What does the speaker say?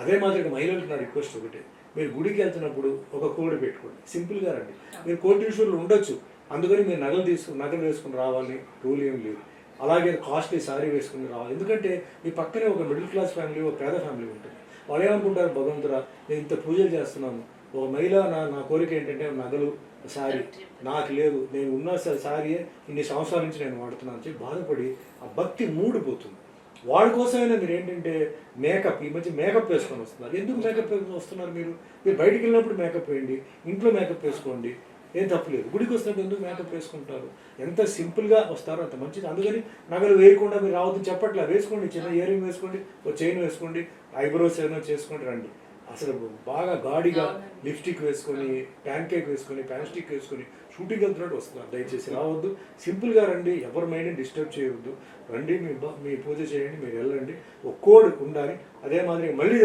అదే మాదిరిగా మహిళలకు నా రిక్వెస్ట్ ఒకటే, మీరు గుడికి వెళ్తున్నప్పుడు ఒక కోడ్ పెట్టుకోండి, సింపుల్గా రండి. మీరు కోటి విషయంలో ఉండొచ్చు, అందుకని మీరు నగలు వేసుకుని రావాలని రూల్ ఏం లేదు. అలాగే కాస్ట్లీ సారీ వేసుకుని రావాలి. ఎందుకంటే మీ పక్కనే ఒక మిడిల్ క్లాస్ ఫ్యామిలీ, ఒక పేద ఫ్యామిలీ ఉంటుంది. వాళ్ళు ఏమనుకుంటారు, భగవంతురా నేను ఇంత పూజలు చేస్తున్నాను, ఒక మహిళ నా కోరిక ఏంటంటే నగలు సారీ నాకు లేదు, నేను ఉన్న సారీయే ఇన్ని సంవత్సరాల నుంచి నేను వాడుతున్నాను అని చెప్పి బాధపడి ఆ భక్తి మూడిపోతుంది. వాళ్ళ కోసమైనా మీరు ఏంటంటే మేకప్, ఈ మధ్య మేకప్ వేసుకొని వస్తున్నారు. ఎందుకు మేకప్ వేసుకొని వస్తున్నారు? మీరు బయటికి వెళ్ళినప్పుడు మేకప్ వేయండి, ఇంట్లో మేకప్ వేసుకోండి, ఏం తప్పలేదు. గుడికి వస్తున్నప్పుడు ఎందుకు మేకప్ వేసుకుంటారు? ఎంత సింపుల్గా వస్తారో అంత మంచిది. అందుకని నగలు వేయకుండా మీరు రావద్దు చెప్పట్లా, వేసుకోండి, చిన్న ఇయర్ రింగ్ వేసుకోండి, ఒక చైన్ వేసుకోండి, ఐబ్రోస్ ఏమైనా చేసుకొని రండి. అసలు బాగా గాడిగా లిప్స్టిక్ వేసుకొని, ప్యాన్ కేక్ వేసుకొని, ప్యాన్ స్టిక్ వేసుకొని షూటింగ్ వెళ్తున్నట్టు వస్తున్నారు. దయచేసి రావద్దు, సింపుల్గా రండి, ఎవరి మైండ్ని డిస్టర్బ్ చేయవద్దు. రండి, మీ పూజ చేయండి, మీరు వెళ్ళండి. ఒక కోడ్ ఉండాలి. అదే మాదిరి మళ్ళీ